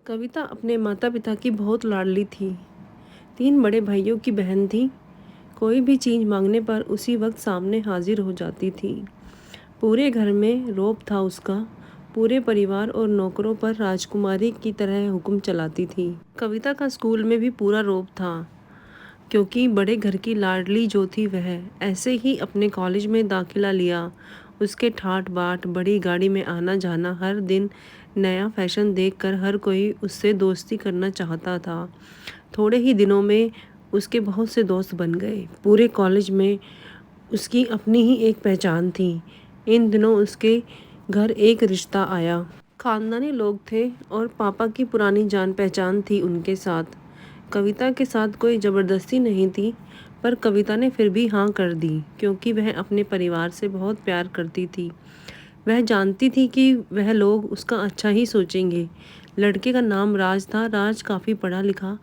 कविता अपने माता पिता की बहुत लाडली थी। 3 बड़े भाइयों की बहन थी। कोई भी चीज़ मांगने पर उसी वक्त सामने हाजिर हो जाती थी। पूरे घर में रौब था उसका। पूरे परिवार और नौकरों पर राजकुमारी की तरह हुक्म चलाती थी। कविता का स्कूल में भी पूरा रौब था, क्योंकि बड़े घर की लाडली जो थी वह ऐसे ही अपने कॉलेज में दाखिला लिया। उसके ठाट बाट, बड़ी गाड़ी में आना जाना, हर दिन नया फैशन देखकर हर कोई उससे दोस्ती करना चाहता था। थोड़े ही दिनों में उसके बहुत से दोस्त बन गए। पूरे कॉलेज में उसकी अपनी ही एक पहचान थी। इन दिनों उसके घर एक रिश्ता आया। खानदानी लोग थे और पापा की पुरानी जान पहचान थी उनके साथ। कविता के साथ कोई ज़बरदस्ती नहीं थी, पर कविता ने फिर भी हाँ कर दी, क्योंकि वह अपने परिवार से बहुत प्यार करती थी। वह जानती थी कि वह लोग उसका अच्छा ही सोचेंगे। लड़के का नाम राज था। राज काफ़ी पढ़ा लिखा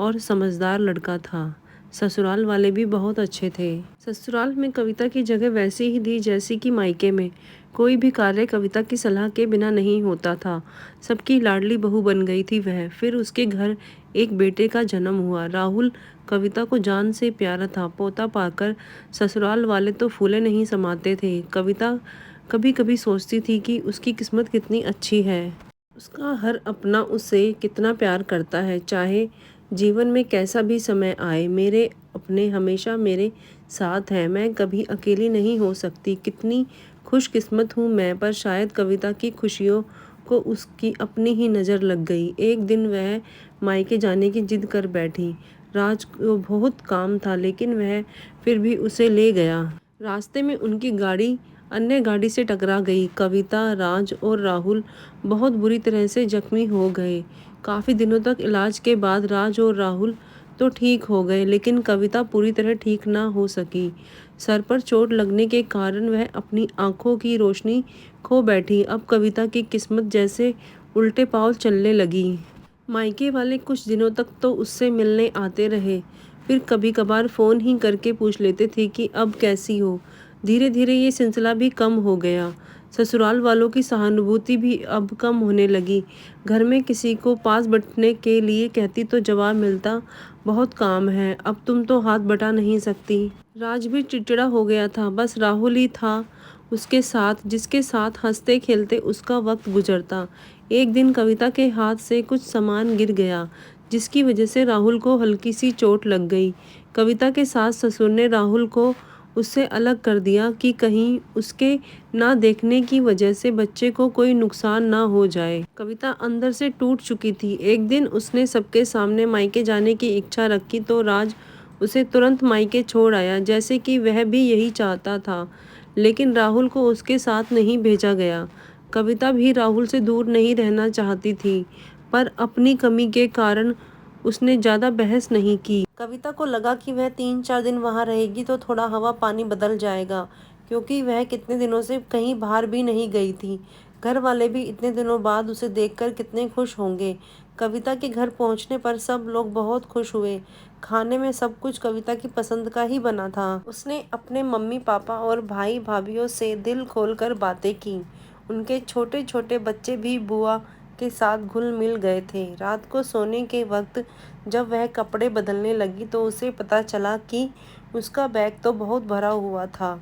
और समझदार लड़का था। ससुराल वाले भी बहुत अच्छे थे। ससुराल में कविता की जगह वैसी ही थी जैसी कि मायके में। कोई भी कार्य कविता की सलाह के बिना नहीं होता था। सबकी लाडली बहू बन गई थी वह। फिर उसके घर एक बेटे का जन्म हुआ। राहुल कविता को जान से प्यारा था। पोता पाकर ससुराल वाले तो फूले नहीं समाते थे। कविता कभी कभी सोचती थी कि उसकी किस्मत कितनी अच्छी है। उसका हर अपना उससे कितना प्यार करता है। चाहे जीवन में कैसा भी समय आए, मेरे अपने हमेशा मेरे साथ हैं। मैं कभी अकेली नहीं हो सकती। कितनी खुशकिस्मत हूँ मैं। पर शायद कविता की खुशियों को उसकी अपनी ही नज़र लग गई। एक दिन वह मायके जाने की जिद कर बैठी। राज को बहुत काम था, लेकिन वह फिर भी उसे ले गया। रास्ते में उनकी गाड़ी अन्य गाड़ी से टकरा गई। कविता, राज और राहुल बहुत बुरी तरह से जख्मी हो गए। काफ़ी दिनों तक इलाज के बाद राज और राहुल तो ठीक हो गए, लेकिन कविता पूरी तरह ठीक ना हो सकी। सर पर चोट लगने के कारण वह अपनी आंखों की रोशनी खो बैठी। अब कविता की किस्मत जैसे उल्टे पांव चलने लगी। मायके वाले कुछ दिनों तक तो उससे मिलने आते रहे, फिर कभी कभार फ़ोन ही करके पूछ लेते थे कि अब कैसी हो। धीरे धीरे ये सिलसिला भी कम हो गया। ससुराल वालों की सहानुभूति भी अब कम होने लगी। घर में किसी को पास बैठने के लिए कहती तो जवाब मिलता, बहुत काम है, अब तुम तो हाथ बटा नहीं सकती। राज भी चिड़चिड़ा हो गया था। बस राहुल ही था उसके साथ, जिसके साथ हंसते खेलते उसका वक्त गुजरता। एक दिन कविता के हाथ से कुछ सामान गिर गया, जिसकी वजह से राहुल को हल्की सी चोट लग गई। कविता के सास ससुर ने राहुल को उससे अलग कर दिया कि कहीं उसके ना देखने की वजह से बच्चे को कोई नुकसान ना हो जाए। कविता अंदर से टूट चुकी थी। एक दिन उसने सबके सामने मायके जाने की इच्छा रखी तो राज उसे तुरंत मायके छोड़ आया, जैसे कि वह भी यही चाहता था। लेकिन राहुल को उसके साथ नहीं भेजा गया। कविता भी राहुल से दूर नहीं रहना चाहती थी, पर अपनी कमी के कारण उसने ज़्यादा बहस नहीं की। कविता को लगा कि वह 3-4 दिन वहाँ रहेगी तो थोड़ा हवा पानी बदल जाएगा, क्योंकि वह कितने दिनों से कहीं बाहर भी नहीं गई थी। घर वाले भी इतने दिनों बाद उसे देखकर कितने खुश होंगे। कविता के घर पहुंचने पर सब लोग बहुत खुश हुए। खाने में सब कुछ कविता की पसंद का ही बना था। उसने अपने मम्मी पापा और भाई भाभीियों से दिल खोलकर बातें की। उनके छोटे छोटे बच्चे भी बुआ के साथ घुल मिल गए थे। रात को सोने के वक्त जब वह कपड़े बदलने लगी तो उसे पता चला कि उसका बैग तो बहुत भरा हुआ था।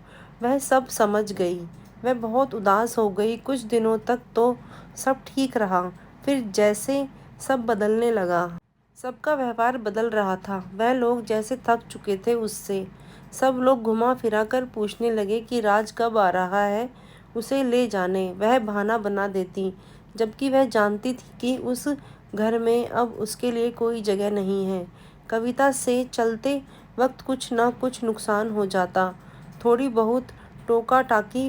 वह सब समझ गई। वह बहुत उदास हो गई। कुछ दिनों तक तो सब ठीक रहा, फिर जैसे सब बदलने लगा। सबका व्यवहार बदल रहा था। वह लोग जैसे थक चुके थे उससे। सब लोग घुमा फिरा कर पूछने लगे कि राज कब आ रहा है, उसे ले जाने। वह बहाना बना देती, जबकि वह जानती थी कि उस घर में अब उसके लिए कोई जगह नहीं है। कविता से चलते वक्त कुछ ना कुछ नुकसान हो जाता। थोड़ी बहुत टोका टाकी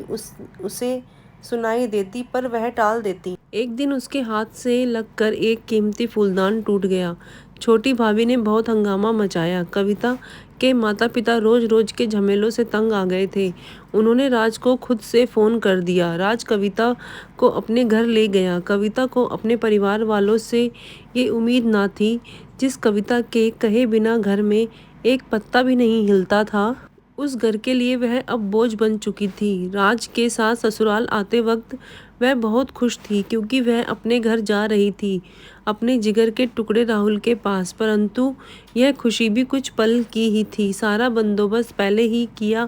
उसे सुनाई देती, पर वह टाल देती। एक दिन उसके हाथ से लगकर एक कीमती फूलदान टूट गया। छोटी भाभी ने बहुत हंगामा मचाया। कविता के माता पिता रोज रोज के झमेलों से तंग आ गए थे। उन्होंने राज को खुद से फ़ोन कर दिया। राज कविता को अपने घर ले गया। कविता को अपने परिवार वालों से ये उम्मीद ना थी। जिस कविता के कहे बिना घर में एक पत्ता भी नहीं हिलता था, उस घर के लिए वह अब बोझ बन चुकी थी। राज के साथ ससुराल आते वक्त वह बहुत खुश थी क्योंकि वह अपने घर जा रही थी, अपने जिगर के टुकड़े राहुल के पास। परंतु यह खुशी भी कुछ पल की ही थी। सारा बंदोबस्त पहले ही किया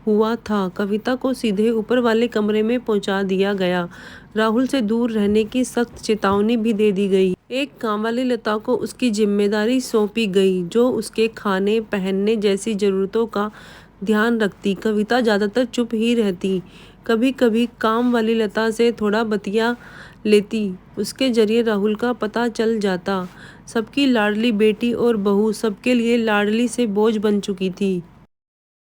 हुआ था। कविता को सीधे ऊपर वाले कमरे में पहुंचा दिया गया। राहुल से दूर रहने की सख्त चेतावनी भी दे दी गई। एक काम वाली लता को उसकी जिम्मेदारी सौंपी गई, जो उसके खाने पहनने जैसी जरूरतों का ध्यान रखती। कविता ज़्यादातर चुप ही रहती, कभी कभी काम वाली लता से थोड़ा बतिया लेती। उसके जरिए राहुल का पता चल जाता। सबकी लाडली बेटी और बहू सबके लिए लाडली से बोझ बन चुकी थी।